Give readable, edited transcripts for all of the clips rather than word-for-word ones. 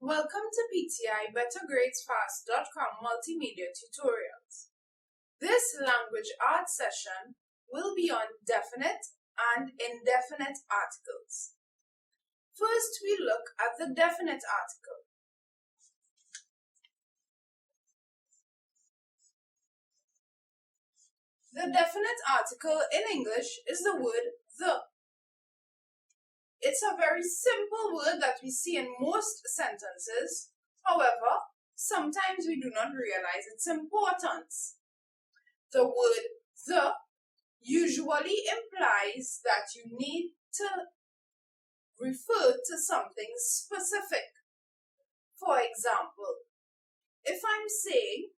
Welcome to PTI BetterGradesFast.com multimedia tutorials. This language arts session will be on definite and indefinite articles. First, we look at the definite article. The definite article in English is the word the. It's a very simple word that we see in most sentences. However, sometimes we do not realize its importance. The word the usually implies that you need to refer to something specific. For example, if I'm saying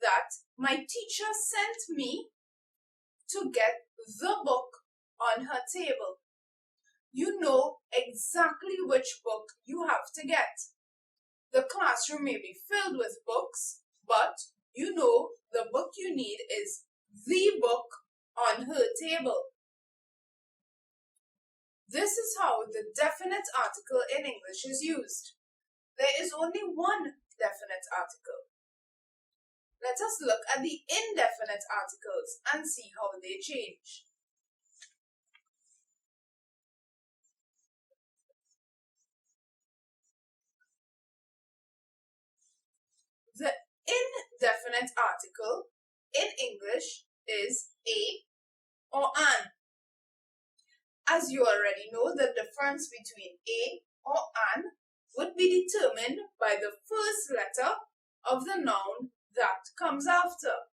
that my teacher sent me to get the book on her table, you know exactly which book you have to get. The classroom may be filled with books, but you know the book you need is the book on her table. This is how the definite article in English is used. There is only one definite article. Let us look at the indefinite articles and see how they change. The indefinite article in English is a or an. As you already know, the difference between a or an would be determined by the first letter of the noun that comes after.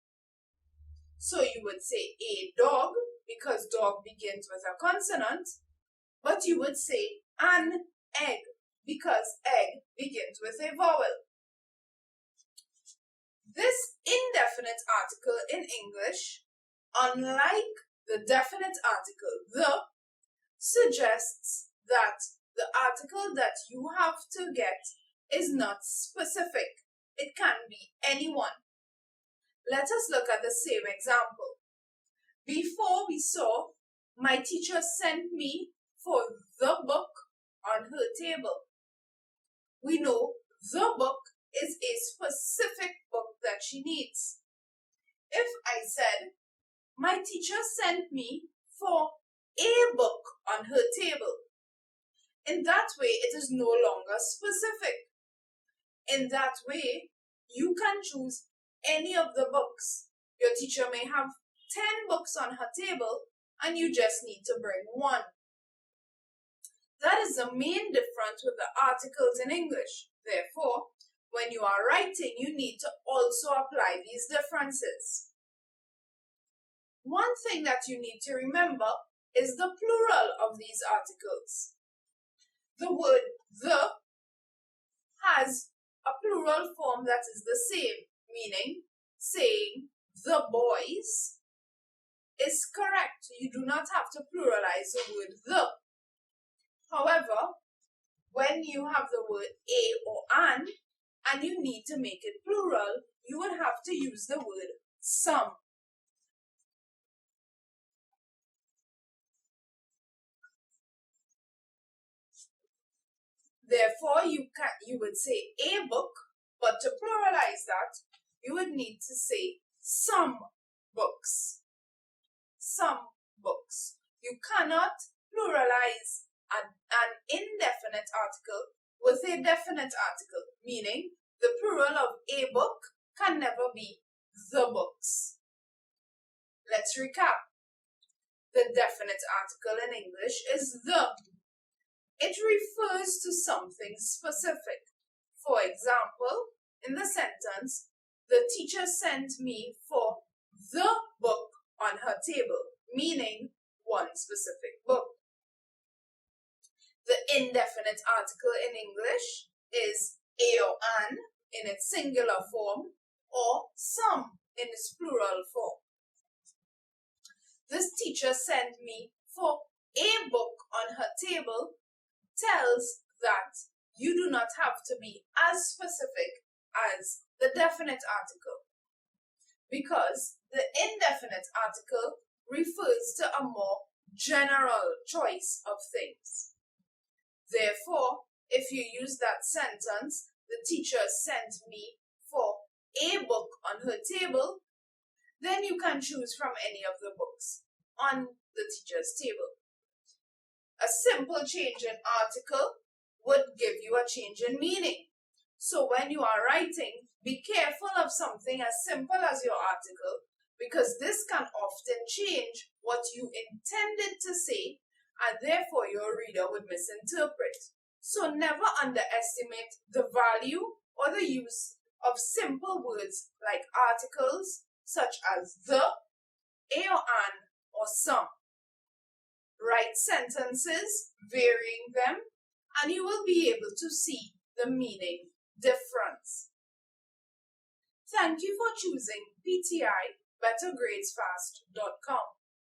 So you would say a dog because dog begins with a consonant, but you would say an egg because egg begins with a vowel. This indefinite article in English, unlike the definite article the, suggests that the article that you have to get is not specific. It can be anyone. Let us look at the same example. Before we saw, my teacher sent me for the book on her table. We know the book is a specific book that she needs. If I said, my teacher sent me for a book on her table, in that way it is no longer specific. In that way, you can choose any of the books. Your teacher may have 10 books on her table and you just need to bring one. That is the main difference with the articles in English. Therefore, when you are writing, you need to also apply these differences. One thing that you need to remember is the plural of these articles. The word the has a plural form that is the same, meaning saying the boys is correct. You do not have to pluralize the word the. However, when you have the word a or an and you need to make it plural, you would have to use the word some. Therefore, you would say a book, but to pluralize that, you would need to say some books. Some books. You cannot pluralize an indefinite article with a definite article, meaning the plural of a book can never be the books. Let's recap. The definite article in English is the. It refers to something specific. For example, in the sentence, the teacher sent me for the book on her table, meaning one specific book. The indefinite article in English is a or an in its singular form or some in its plural form. This teacher sent me for a book on her table tells that you do not have to be as specific as the definite article, because the indefinite article refers to a more general choice of things. Therefore, if you use that sentence, the teacher sent me for a book on her table, then you can choose from any of the books on the teacher's table. A simple change in article would give you a change in meaning. So when you are writing, be careful of something as simple as your article, because this can often change what you intended to say, and therefore your reader would misinterpret. So never underestimate the value or the use of simple words like articles such as the, a or an, or some. Write sentences, varying them, and you will be able to see the meaning difference. Thank you for choosing PTI BetterGradesFast.com.